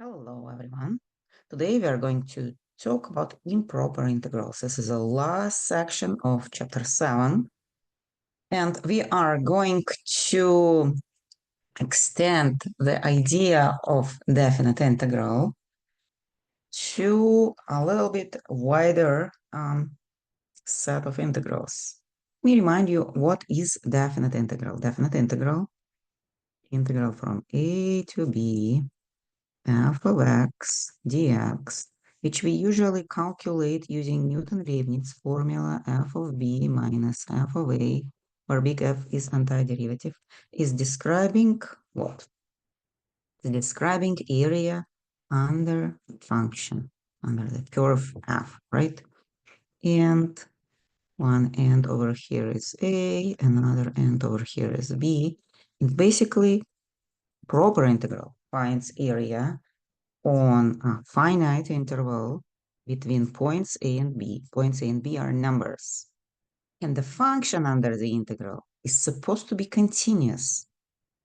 Hello, everyone. Today we are going to talk about improper integrals. This is the last section of chapter 7, and we are going to extend the idea of definite integral to a little bit wider set of integrals. Let me remind you, what is definite integral? Definite integral from a to b f of x dx, which we usually calculate using Newton-Leibniz formula f of b minus f of a, where big F is antiderivative, is describing what? It's describing area under function, under the curve f, right? And one end over here is a, another end over here is b. And basically, proper integral finds area on a finite interval between points A and B. Points A and B are numbers. And the function under the integral is supposed to be continuous.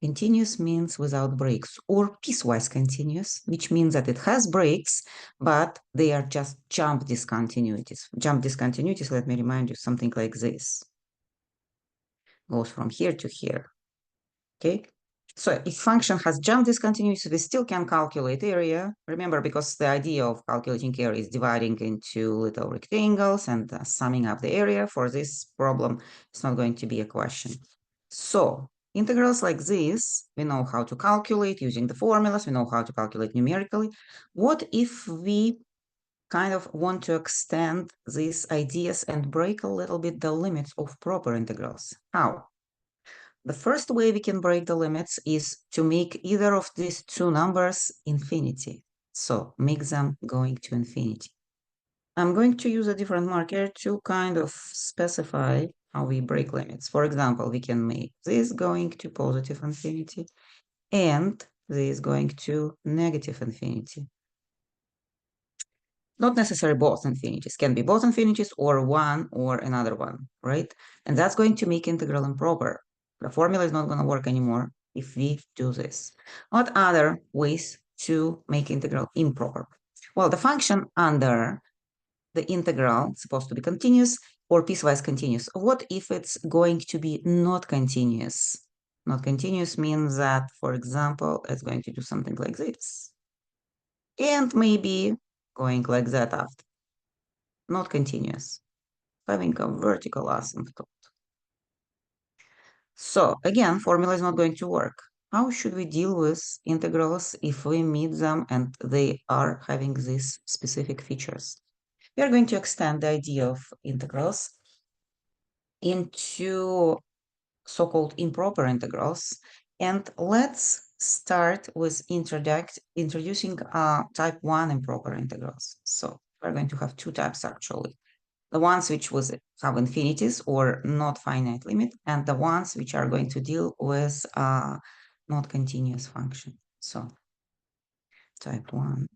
Continuous means without breaks, or piecewise continuous, which means that it has breaks, but they are just jump discontinuities. Jump discontinuities, let me remind you, something like this. Goes from here to here, okay? So if function has jump discontinuities, we still can calculate area. Remember, because the idea of calculating area is dividing into little rectangles and summing up the area. For this problem, it's not going to be a question. So integrals like this, we know how to calculate using the formulas. We know how to calculate numerically. What if we kind of want to extend these ideas and break a little bit the limits of proper integrals? How? The first way we can break the limits is to make either of these two numbers infinity. So make them going to infinity. I'm going to use a different marker to kind of specify how we break limits. For example, we can make this going to positive infinity and this going to negative infinity. Not necessarily both infinities, can be both infinities or one or another one, right? And that's going to make integral improper. The formula is not going to work anymore if we do this. What other ways to make integral improper? Well, the function under the integral is supposed to be continuous or piecewise continuous. What if it's going to be not continuous? Not continuous means that, for example, it's going to do something like this. And maybe going like that after. Not continuous, having a vertical asymptote. So again, formula is not going to work. How should we deal with integrals if we meet them and they are having these specific features? We are going to extend the idea of integrals into so-called improper integrals. And let's start with introducing type 1 improper integrals. So we're going to have two types actually. The ones which have infinities or not finite limit, and the ones which are going to deal with not continuous function. So type 1.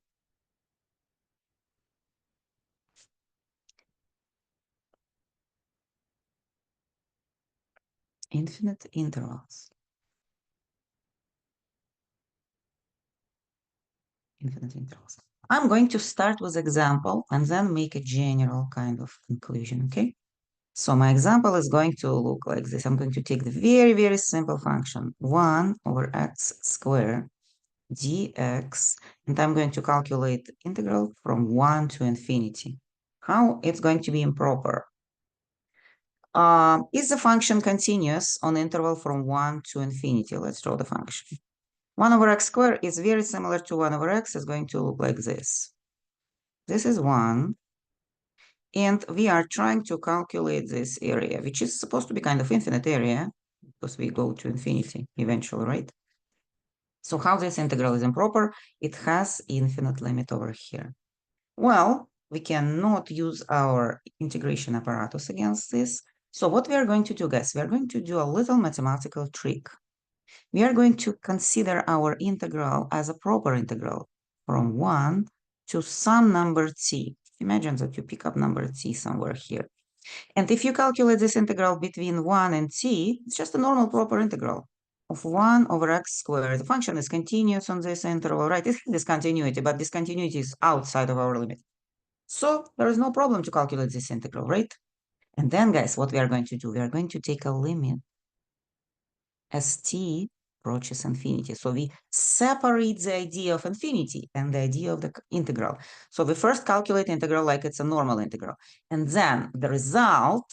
Infinite intervals. Infinite intervals. I'm going to start with example and then make a general kind of conclusion, okay? So my example is going to look like this. I'm going to take the very, very simple function 1 over x squared dx, and I'm going to calculate the integral from 1 to infinity. How it's going to be improper? Is the function continuous on the interval from 1 to infinity? Let's draw the function. 1 over x squared is very similar to 1 over x. It's going to look like this. This is 1. And we are trying to calculate this area, which is supposed to be kind of infinite area, because we go to infinity eventually, right? So how this integral is improper? It has infinite limit over here. Well, we cannot use our integration apparatus against this. So what we are going to do, guys, we are going to do a little mathematical trick. We are going to consider our integral as a proper integral from 1 to some number t. Imagine that you pick up number t somewhere here. And if you calculate this integral between 1 and t, it's just a normal proper integral. of 1 over x squared. The function is continuous on this interval, right? It has discontinuity, but discontinuity is outside of our limit. So there is no problem to calculate this integral, right? And then, guys, what we are going to do, we are going to take a limit as t approaches infinity. So we separate the idea of infinity and the idea of the integral. So we first calculate integral like it's a normal integral. And then the result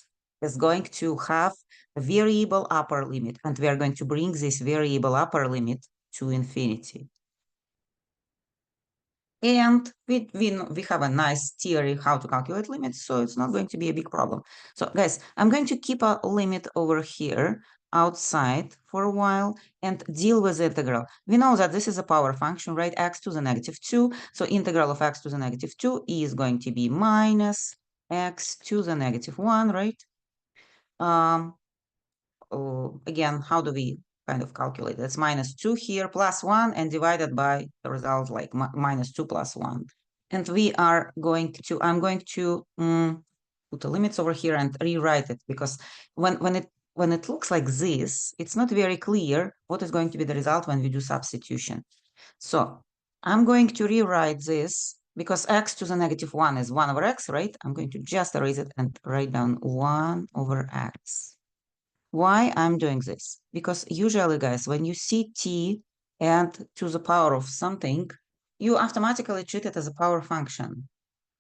is going to have a variable upper limit. And we are going to bring this variable upper limit to infinity. And we have a nice theory how to calculate limits, so it's not going to be a big problem. So guys, I'm going to keep a limit over here outside for a while and deal with the integral. We know that this is a power function, right? X to the negative 2. So integral of x to the negative 2 is going to be minus x to the negative 1, right? Again, how do we kind of calculate? That's minus 2 here, plus 1, and divided by the result like minus 2 plus 1. And we are going to, I'm going to put the limits over here and rewrite it, because when it looks like this, it's not very clear what is going to be the result when we do substitution. So I'm going to rewrite this because x to the negative 1 is 1 over x, right? I'm going to just erase it and write down 1 over x. Why I'm doing this? Because usually, guys, when you see t and to the power of something, you automatically treat it as a power function.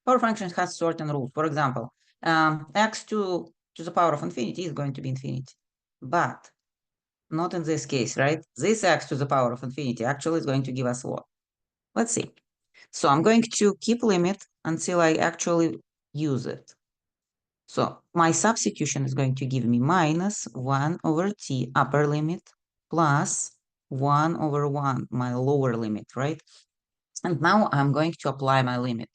Power function has certain rules. For example, x to the power of infinity is going to be infinity. But not in this case, right? This x to the power of infinity actually is going to give us what? Let's see. So I'm going to keep limit until I actually use it. So my substitution is going to give me minus 1 over t upper limit plus 1 over 1, my lower limit, right? And now I'm going to apply my limit.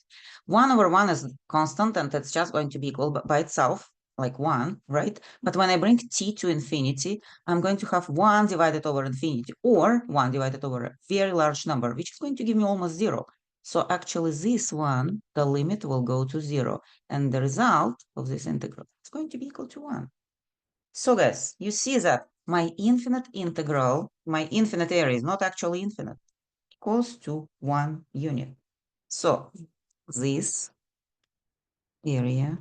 1 over 1 is constant, and it's just going to be equal by itself, like 1, right? But when I bring t to infinity, I'm going to have 1 divided over infinity, or 1 divided over a very large number, which is going to give me almost 0. So actually this one, the limit will go to 0, and the result of this integral is going to be equal to 1. So guys, you see that my infinite integral, my infinite area is not actually infinite, equals to 1 unit. So this area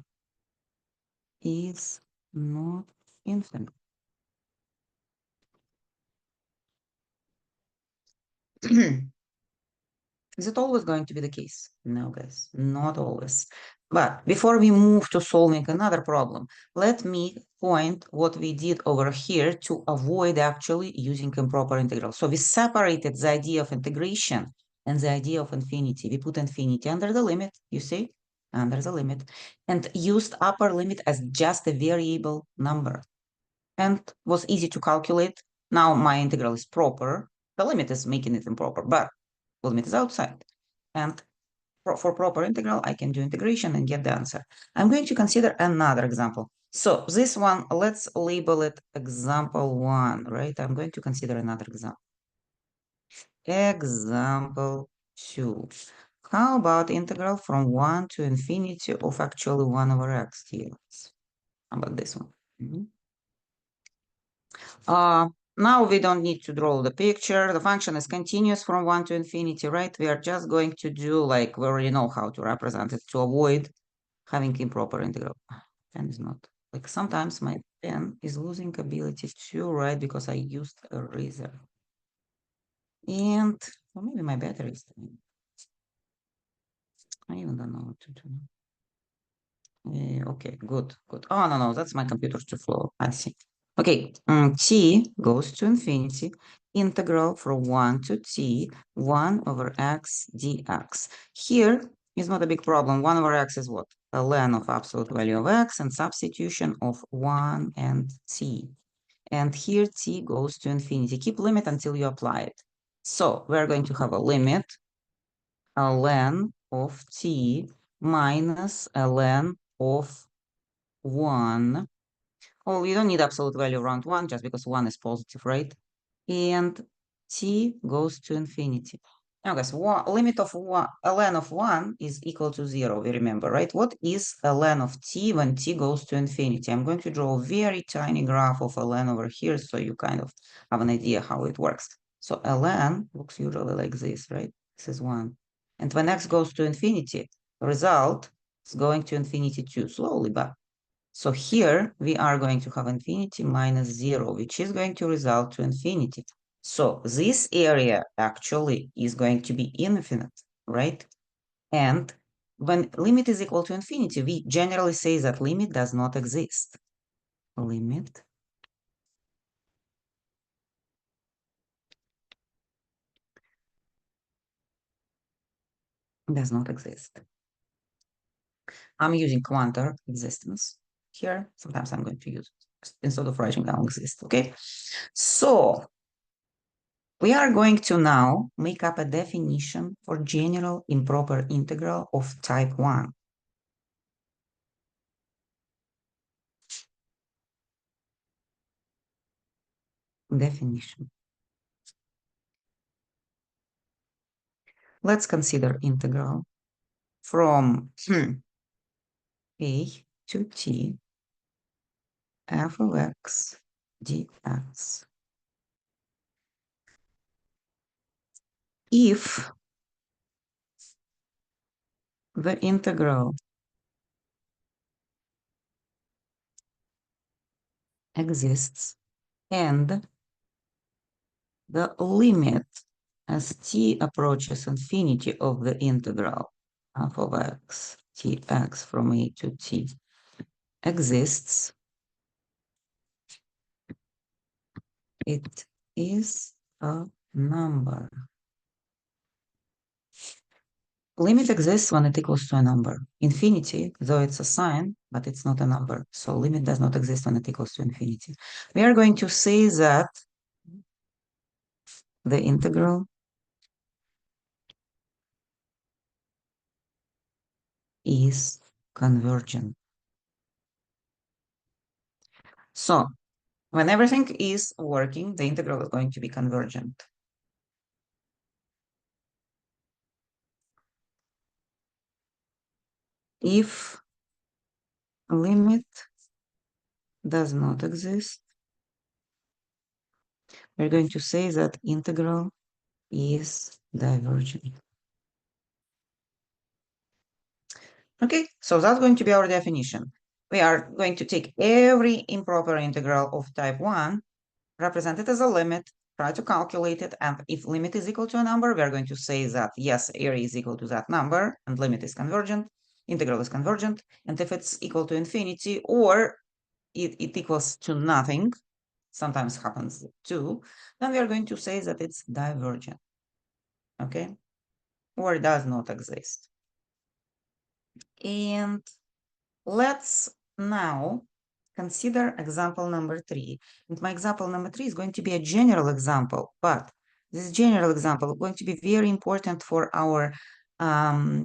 is not infinite. Is it always going to be the case? No, guys, not always. But before we move to solving another problem, let me point what we did over here to avoid actually using improper integral. So we separated the idea of integration and the idea of infinity. We put infinity under the limit, you see, under the limit, and used upper limit as just a variable number. And was easy to calculate. Now my integral is proper. The limit is making it improper, but limit is outside. And for proper integral, I can do integration and get the answer. I'm going to consider another example. So this one, let's label it example 1, right? I'm going to consider another example. Example 2. How about integral from 1 to infinity of actually 1 over x dx? How about this one? Now we don't need to draw the picture. The function is continuous from 1 to infinity, right? We are just going to do like we already know how to represent it to avoid having improper integral. Pen is not. Like sometimes my pen is losing ability to write because I used a eraser. And well, maybe my battery is dying. I even don't know what to do. Okay, good. Oh, no, that's my computer too slow. I see. Okay, t goes to infinity, integral from 1 to t, 1 over x dx. Here is not a big problem. 1 over x is what? A ln of absolute value of x and substitution of 1 and t. And here t goes to infinity. Keep limit until you apply it. So we're going to have a limit, ln of t minus ln of 1. Oh, you don't need absolute value around 1 just because 1 is positive, right? And t goes to infinity. Now, guys, limit of ln of 1 is equal to 0, we remember, right? What is ln of t when t goes to infinity? I'm going to draw a very tiny graph of ln over here so you kind of have an idea how it works. So ln looks usually like this, right? This is 1. And when x goes to infinity, the result is going to infinity too, slowly, but so here we are going to have infinity minus 0, which is going to result to infinity. So this area actually is going to be infinite, right? And when limit is equal to infinity, we generally say that limit does not exist. Limit does not exist. I'm using quantum existence here. Sometimes I'm going to use it instead of writing down exist, okay? So we are going to now make up a definition for general improper integral of type 1. Definition. Let's consider integral from a to t f of x dx. If the integral exists and the limit as t approaches infinity of the integral f of x dx from a to t exists, it is a number. Limit exists when it equals to a number. Infinity, though it's a sign, but it's not a number. So limit does not exist when it equals to infinity. We are going to say that the integral is convergent. So when everything is working, the integral is going to be convergent. If limit does not exist, we're going to say that integral is divergent. Okay, so that's going to be our definition. We are going to take every improper integral of type 1, represent it as a limit, try to calculate it, and if limit is equal to a number, we are going to say that, yes, area is equal to that number, and limit is convergent, integral is convergent, and if it's equal to infinity, or it equals to nothing, sometimes happens too, then we are going to say that it's divergent, okay? Or does not exist. And let's now consider example number 3. And my example number 3 is going to be a general example, but this general example is going to be very important for our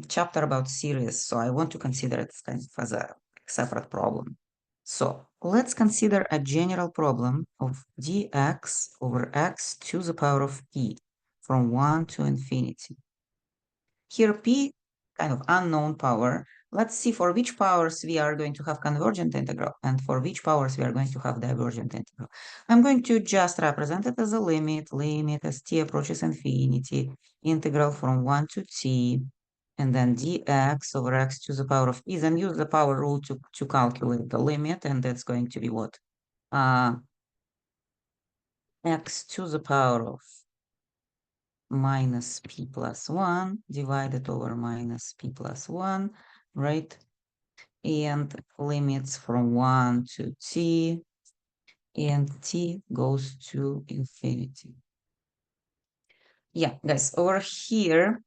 chapter about series. So I want to consider it kind of as a separate problem. So let's consider a general problem of dx over x to the power of p from 1 to infinity. Here p, kind of unknown power. Let's see for which powers we are going to have convergent integral and for which powers we are going to have divergent integral. I'm going to just represent it as a limit as t approaches infinity, integral from 1 to t, and then dx over x to the power of p, then use the power rule to calculate the limit, and that's going to be what? X to the power of minus p plus 1 divided over minus p plus 1, right? And limits from 1 to t, and t goes to infinity. Yeah, guys, over here,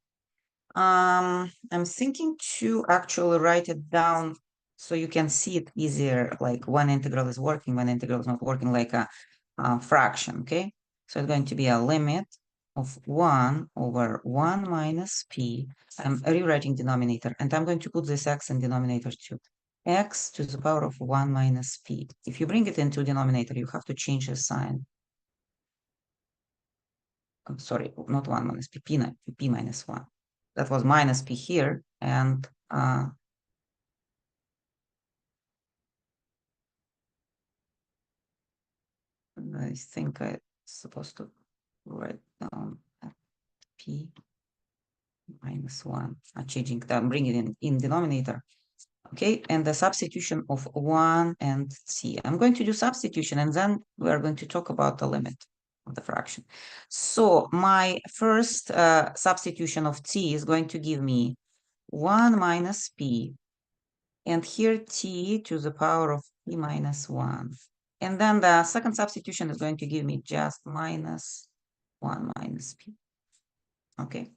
I'm thinking to actually write it down so you can see it easier, like one integral is working, one integral is not working, like a fraction, okay? So it's going to be a limit of 1 over 1 minus p. I'm rewriting denominator, and I'm going to put this x in denominator too. X to the power of 1 minus p. If you bring it into denominator, you have to change the sign. I'm sorry, not 1 minus p, p minus 1. That was minus p here, and I think I'm supposed to write down p minus 1. I'm changing that, bring it in denominator. Okay, and the substitution of 1 and t. I'm going to do substitution, and then we are going to talk about the limit of the fraction. So my first substitution of t is going to give me 1 minus p, and here t to the power of p minus 1. And then the second substitution is going to give me just minus 1 minus p. Okay.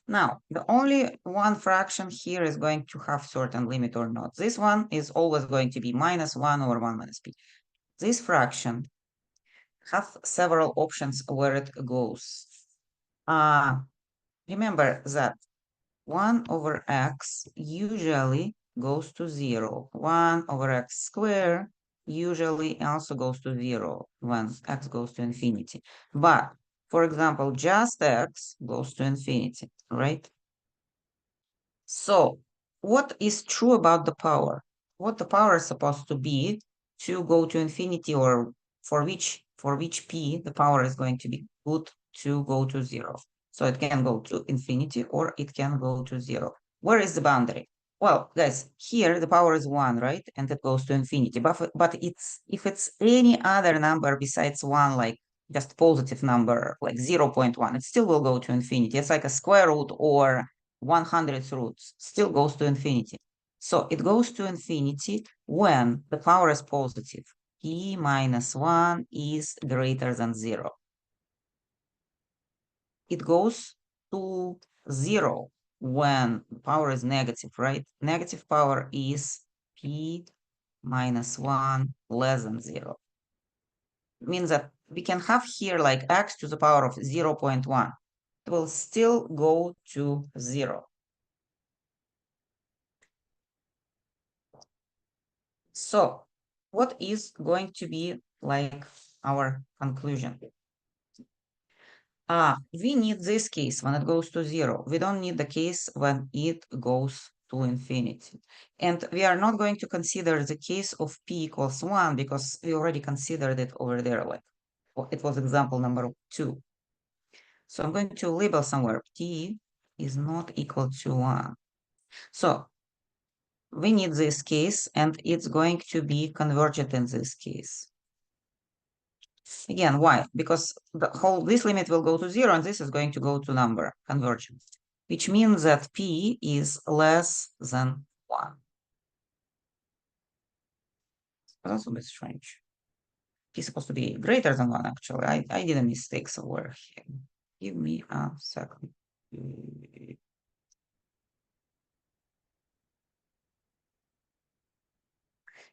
Now, the only one fraction here is going to have certain limit or not. This one is always going to be minus 1 over 1 minus p. This fraction has several options where it goes. Remember that 1 over x usually goes to 0. 1 over x squared usually also goes to 0 when x goes to infinity. But, for example, just x goes to infinity, right? So, what is true about the power? What the power is supposed to be to go to infinity, or for which p the power is going to be good to go to 0. So it can go to infinity or it can go to 0. Where is the boundary? Well, guys, here the power is 1, right? And it goes to infinity. But if it's any other number besides 1, like just positive number, like 0.1, it still will go to infinity. It's like a square root or 100 roots, still goes to infinity. So it goes to infinity when the power is positive. P minus 1 is greater than 0. It goes to 0 when power is negative, right? Negative power is P minus 1 less than 0. It means that we can have here like x to the power of 0.1. It will still go to 0. So what is going to be like our conclusion? We need this case when it goes to 0. We don't need the case when it goes to infinity. And we are not going to consider the case of p equals 1 because we already considered it over there. Like it was example number 2. So I'm going to label somewhere t is not equal to 1. So we need this case, and it's going to be convergent in this case. Again, why? Because this limit will go to 0, and this is going to go to number convergent, which means that p is less than 1. That's a bit strange. P is supposed to be greater than 1, actually. I did a mistake somewhere here. Give me a second.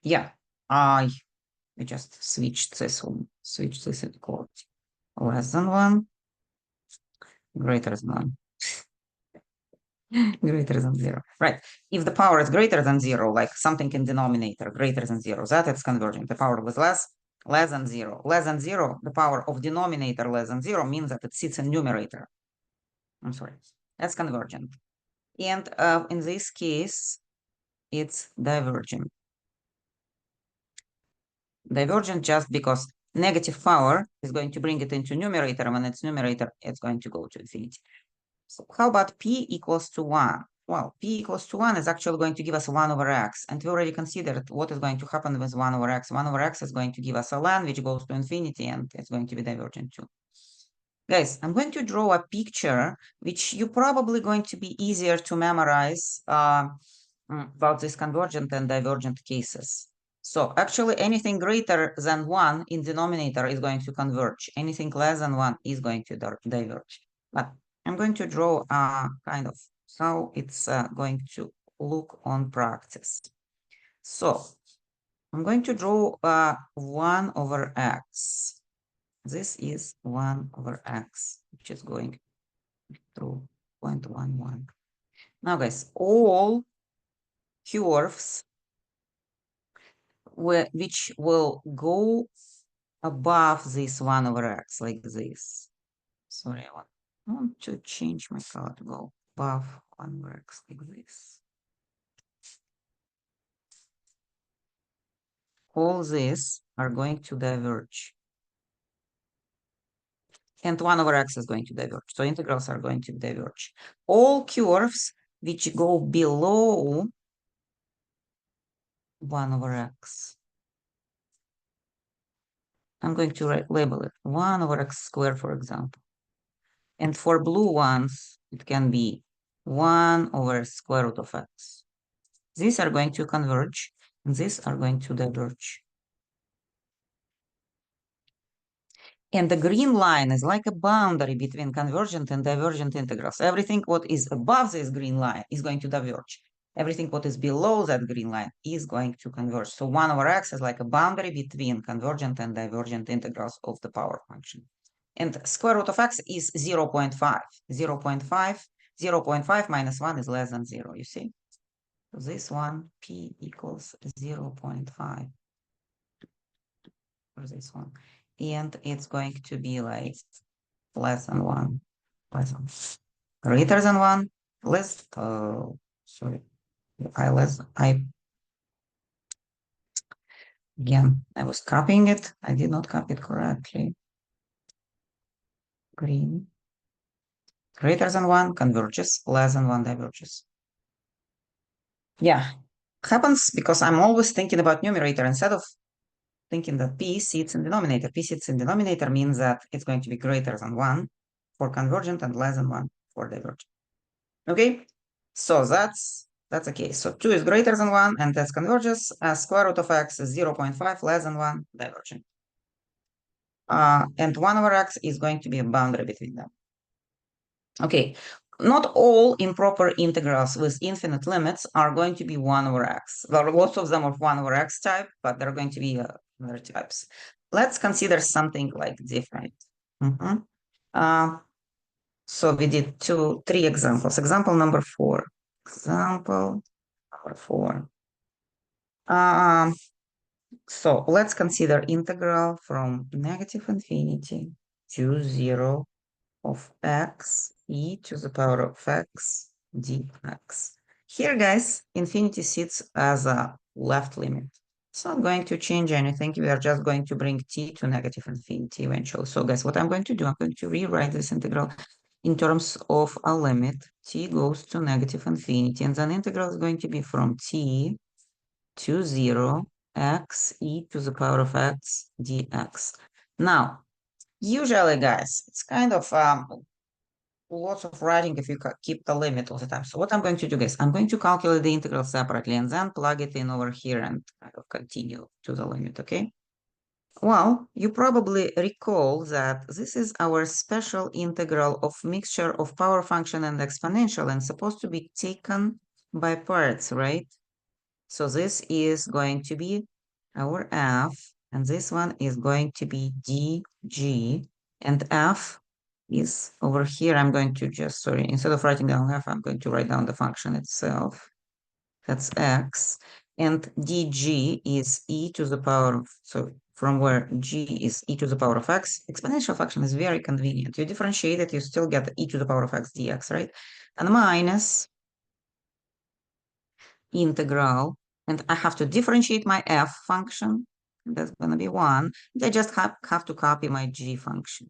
Yeah, I just switched this one. Switch this equality. Less than 1, greater than 1. Greater than 0, right? If the power is greater than 0, like something in denominator greater than 0, that it's convergent. The power was less than 0. Less than 0, the power of denominator less than 0 means that it sits in numerator. I'm sorry, that's convergent. And in this case, it's divergent. Divergent just because negative power is going to bring it into numerator. When it's numerator, it's going to go to infinity. So how about p equals to 1? Well, p equals to 1 is actually going to give us 1 over x. And we already considered what is going to happen with 1 over x. 1 over x is going to give us a ln, which goes to infinity, and it's going to be divergent too. Guys, I'm going to draw a picture, which you're probably going to be easier to memorize about these convergent and divergent cases. So actually anything greater than 1 in denominator is going to converge. Anything less than 1 is going to diverge. But I'm going to draw kind of how it's going to look on practice. So I'm going to draw 1 over x. This is 1 over x, which is going through 0.11. Now, guys, all curves which will go above this 1 over x, like this, Sorry, I want to change my color to go above 1 over x like this. All these are going to diverge. And 1 over x is going to diverge. So integrals are going to diverge. All curves which go below 1 over x, I'm going to label it 1 over x squared, for example. And for blue ones, it can be 1 over square root of x. These are going to converge, and these are going to diverge. And the green line is like a boundary between convergent and divergent integrals. Everything what is above this green line is going to diverge. Everything what is below that green line is going to converge. So 1 over x is like a boundary between convergent and divergent integrals of the power function. And square root of x is 0.5. 0.5, 0.5 minus 1 is less than 0, you see? So this one, p equals 0.5 for this one. And it's going to be like less than 1, less than, greater than 1, less, sorry, again, I was copying it. I did not copy it correctly. Green, greater than 1 converges, less than 1 diverges. Yeah, happens because I'm always thinking about numerator instead of thinking that p sits in denominator. P sits in denominator means that it's going to be greater than 1 for convergent and less than 1 for divergent. Okay, so that's the case. So 2 is greater than 1 and that's converges. Square root of x is 0.5 less than 1 divergent. And 1 over x is going to be a boundary between them. Okay, not all improper integrals with infinite limits are going to be 1 over x. There are lots of them of 1 over x type, but there are going to be other types. Let's consider something like different. So we did 3 examples. Example number 4. Example number 4. So let's consider integral from negative infinity to 0 of x e to the power of x dx. Here, guys, infinity sits as a left limit. It's not going to change anything. We are just going to bring t to negative infinity eventually. So, guys, what I'm going to do, I'm going to rewrite this integral in terms of a limit. T goes to negative infinity, and then integral is going to be from t to 0 x e to the power of x dx. Now, usually, guys, it's kind of lots of writing if you keep the limit all the time. So what I'm going to do, guys, I'm going to calculate the integral separately and then plug it in over here and kind of continue to the limit, okay? Well, you probably recall that this is our special integral of mixture of power function and exponential and supposed to be taken by parts, right? So this is going to be our f, and this one is going to be dg, and f is over here. I'm going to just, sorry, instead of writing down f, I'm going to write down the function itself. That's x, and dg is e to the power of, so from where g is e to the power of x, exponential function is very convenient. You differentiate it, you still get e to the power of x dx, right? And minus integral, and I have to differentiate my f function. That's going to be 1. I just have to copy my g function,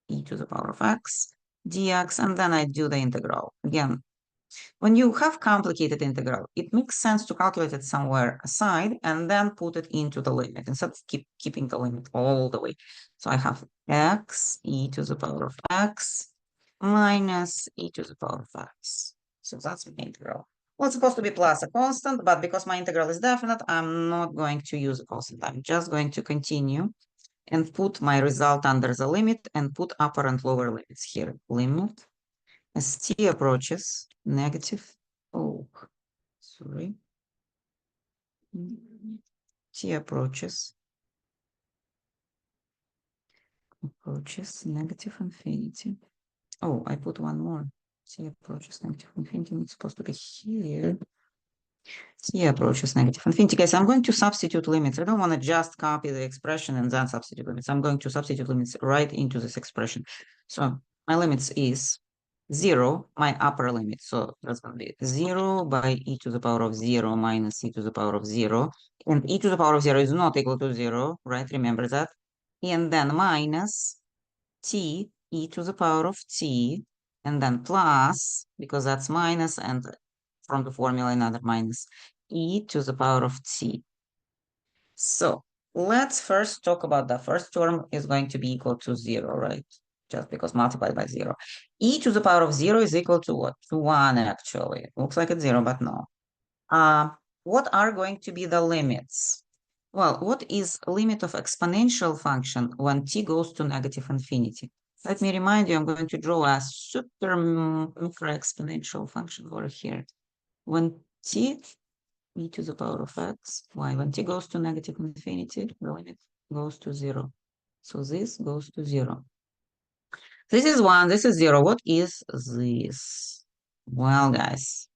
e to the power of x dx, and then I do the integral. Again, when you have complicated integral, it makes sense to calculate it somewhere aside and then put it into the limit instead of keeping the limit all the way. So I have x e to the power of x minus e to the power of x. So that's my integral. Well, it's supposed to be plus a constant, but because my integral is definite, I'm not going to use a constant. I'm just going to continue and put my result under the limit and put upper and lower limits here. Limit as t approaches negative, oh, sorry, t approaches negative infinity. Oh, I put one more. T approaches negative infinity. It's supposed to be here. T approaches negative infinity. Guys, I'm going to substitute limits. I don't want to just copy the expression and then substitute limits. I'm going to substitute limits right into this expression. So my limits is 0, my upper limit. So that's going to be 0 by e to the power of 0 minus e to the power of 0. And e to the power of 0 is not equal to 0, right? Remember that. And then minus t e to the power of t, and then plus, because that's minus, and from the formula another minus, e to the power of t. So let's first talk about the first term is going to be equal to 0, right? Just because multiplied by 0. E to the power of 0 is equal to what? To 1, actually. Looks like it's 0, but no. What are going to be the limits? Well, what is limit of exponential function when t goes to negative infinity? Let me remind you, I'm going to draw a super micro exponential function over here. When t e to the power of x, y, when t goes to negative infinity, the limit goes to 0. So this goes to 0. This is 1, this is 0. What is this? Well, guys,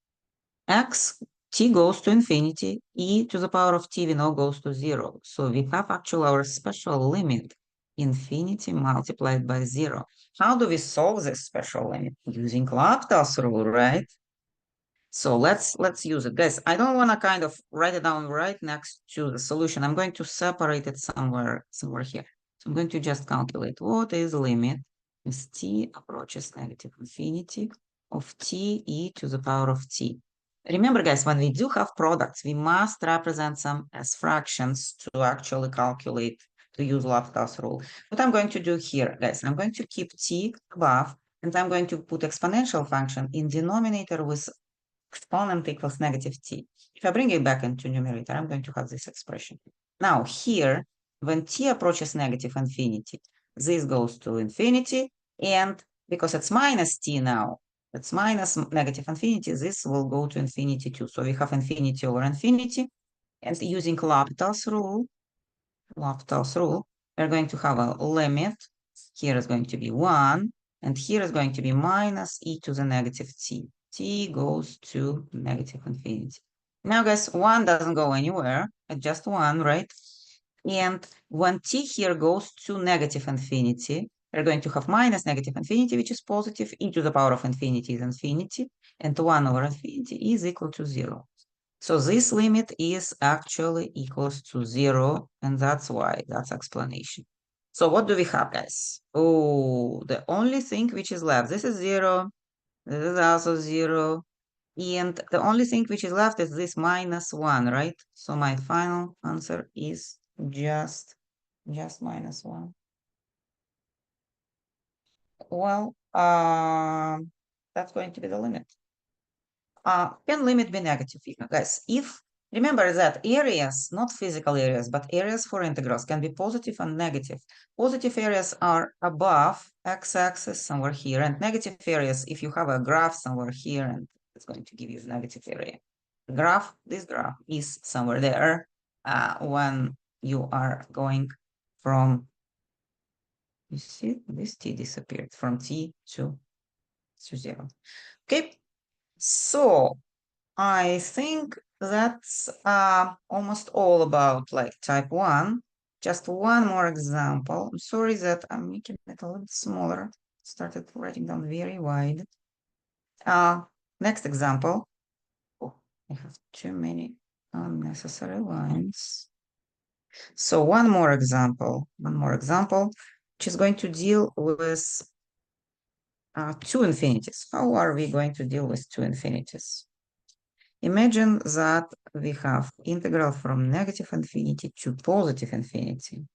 x, t goes to infinity, e to the power of t we know goes to 0. So we have actually our special limit, infinity multiplied by 0. How do we solve this special limit? Using L'Hopital's rule, right? So let's use it. Guys, I don't want to kind of write it down right next to the solution. I'm going to separate it somewhere here. So I'm going to just calculate what is limit as t approaches negative infinity of t e to the power of t. Remember, guys, when we do have products, we must represent them as fractions to actually calculate, to use L'Hopital's rule. What I'm going to do here, guys, I'm going to keep t above, and I'm going to put exponential function in denominator with exponent equals negative t. If I bring it back into numerator, I'm going to have this expression. Now here, when t approaches negative infinity, this goes to infinity, and because it's minus t now, it's minus negative infinity, this will go to infinity too. So we have infinity over infinity, and using L'Hopital's rule, we're going to have a limit. Here is going to be 1, and here is going to be minus e to the negative t. T goes to negative infinity. Now, guys, 1 doesn't go anywhere. It's just 1, right? And when t here goes to negative infinity, we're going to have minus negative infinity, which is positive. E to the power of infinity is infinity, and 1 over infinity is equal to 0. So this limit is actually equals to 0, and that's why, that's explanation. So what do we have, guys? Oh, the only thing which is left, this is 0, this is also 0, and the only thing which is left is this minus 1, right? So my final answer is just minus 1. Well, that's going to be the limit. Can limit be negative, guys? If remember that areas, not physical areas, but areas for integrals can be positive and negative. Positive areas are above x-axis somewhere here, and negative areas, if you have a graph somewhere here, and it's going to give you a negative area. This graph is somewhere there when you are going from, you see, this t disappeared from t to 0. Okay, so I think that's almost all about like type 1. Just one more example. I'm sorry that I'm making it a little smaller. Started writing down very wide. Next example. Oh, I have too many unnecessary lines. So one more example, which is going to deal with two infinities. How are we going to deal with two infinities? Imagine that we have integral from negative infinity to positive infinity.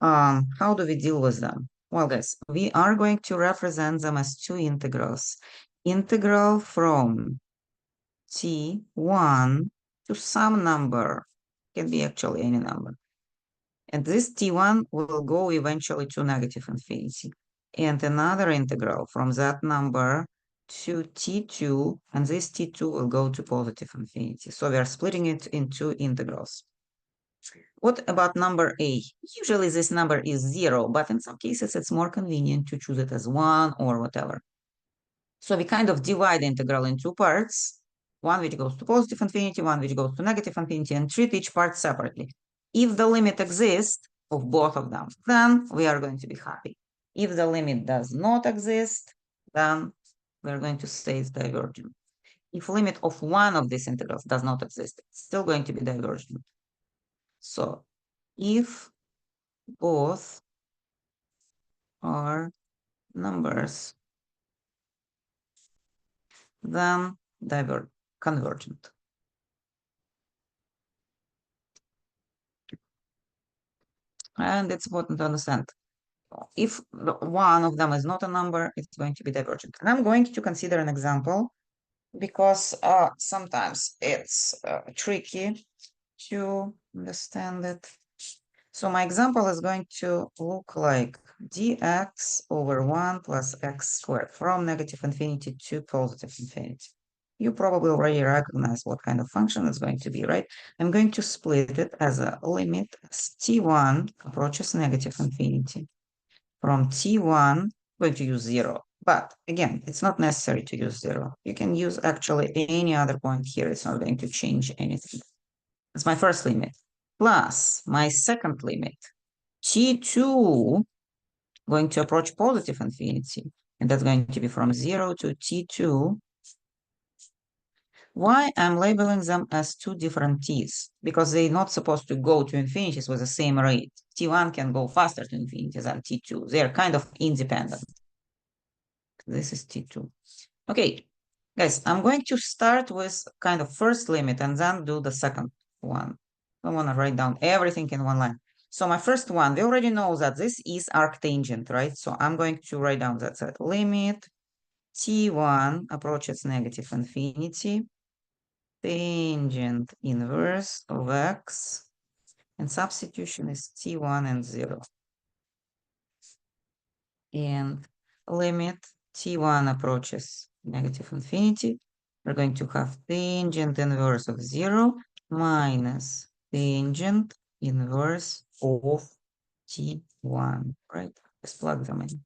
How do we deal with them? Well, guys, we are going to represent them as two integrals. Integral from t1 to some number, can be actually any number. And this t1 will go eventually to negative infinity. And another integral from that number to t2, and this t2 will go to positive infinity. So we are splitting it in two integrals. What about number a? Usually this number is 0, but in some cases it's more convenient to choose it as 1 or whatever. So we kind of divide the integral in two parts, one which goes to positive infinity, one which goes to negative infinity, and treat each part separately. If the limit exists of both of them, then we are going to be happy. If the limit does not exist, then we're going to say it's divergent. If limit of one of these integrals does not exist, it's still going to be divergent. So if both are numbers, then convergent. And it's important to understand. If one of them is not a number, it's going to be divergent. And I'm going to consider an example because sometimes it's tricky to understand it. So my example is going to look like dx over 1 plus x squared from negative infinity to positive infinity. You probably already recognize what kind of function it's going to be, right? I'm going to split it as a limit as t1 approaches negative infinity. From t1, I'm going to use 0. But again, it's not necessary to use 0. You can use actually any other point here. It's not going to change anything. That's my first limit. Plus my second limit, t2 going to approach positive infinity. And that's going to be from 0 to t2. Why I'm labeling them as two different t's? Because they're not supposed to go to infinities with the same rate. T1 can go faster to infinity than T2. They're kind of independent. This is T2. Okay, guys, I'm going to start with kind of first limit and then do the second one. I want to write down everything in one line. So my first one, we already know that this is arctangent, right? So I'm going to write down that limit T1 approaches negative infinity, tangent inverse of x, and substitution is T1 and 0. And limit T1 approaches negative infinity, we're going to have tangent inverse of 0 minus tangent inverse of T1, right? Let's plug them in.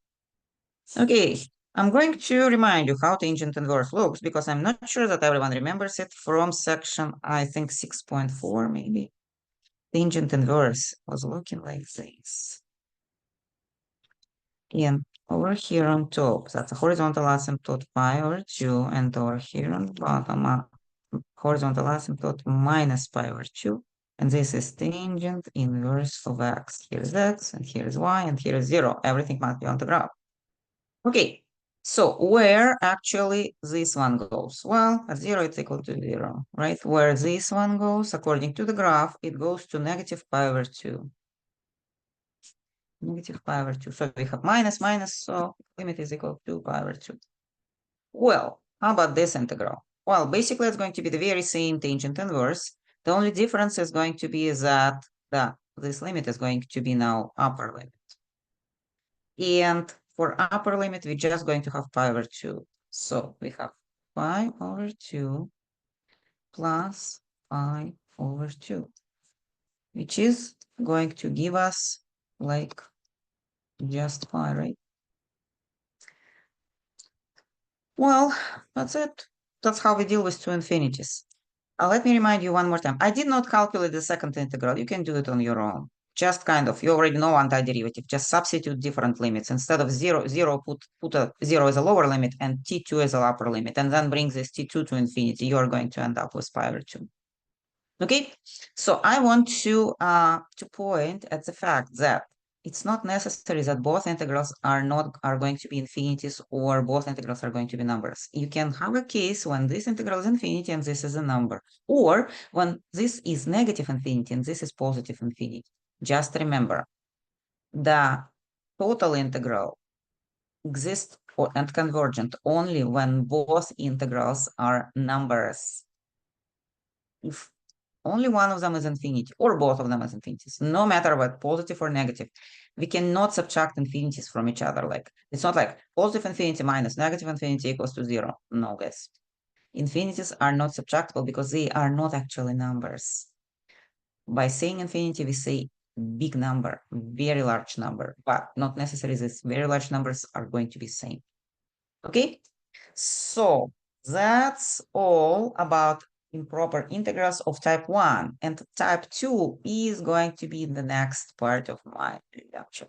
Okay, I'm going to remind you how tangent inverse looks because I'm not sure that everyone remembers it from section, I think 6.4 maybe. Tangent inverse was looking like this. And over here on top, that's a horizontal asymptote pi over 2, and over here on the bottom, horizontal asymptote minus pi over 2. And this is tangent inverse of x. Here is x, and here is y, and here is 0. Everything must be on the graph. Okay, so where actually this one goes? Well, at 0, it's equal to 0, right? Where this one goes, according to the graph, it goes to negative pi over 2. Negative pi over 2. So we have minus, minus, so limit is equal to pi over 2. Well, how about this integral? Well, basically it's going to be the very same tangent inverse. The only difference is going to be that this limit is going to be now upper limit. And for upper limit, we're just going to have pi over 2. So we have pi over 2 plus pi over 2, which is going to give us like just pi, right? Well, that's it. That's how we deal with two infinities. Let me remind you one more time. I did not calculate the second integral. You can do it on your own. Just kind of, you already know antiderivative. Just substitute different limits. Instead of 0, 0, put a 0 as a lower limit and t2 as a upper limit. And then bring this t2 to infinity. You are going to end up with pi over 2. Okay, so I want to point at the fact that it's not necessary that both integrals are going to be infinities or both integrals are going to be numbers. You can have a case when this integral is infinity and this is a number, or when this is negative infinity and this is positive infinity. Just remember, the total integral exists and convergent only when both integrals are numbers. If only one of them is infinity, or both of them is infinities, no matter what, positive or negative. We cannot subtract infinities from each other. Like, it's not like positive infinity minus negative infinity equals to 0. No, guys. Infinities are not subtractable because they are not actually numbers. By saying infinity, we say big number, very large number, but not necessarily these very large numbers are going to be same. Okay, so that's all about improper integrals of type 1, and type 2 is going to be the next part of my lecture.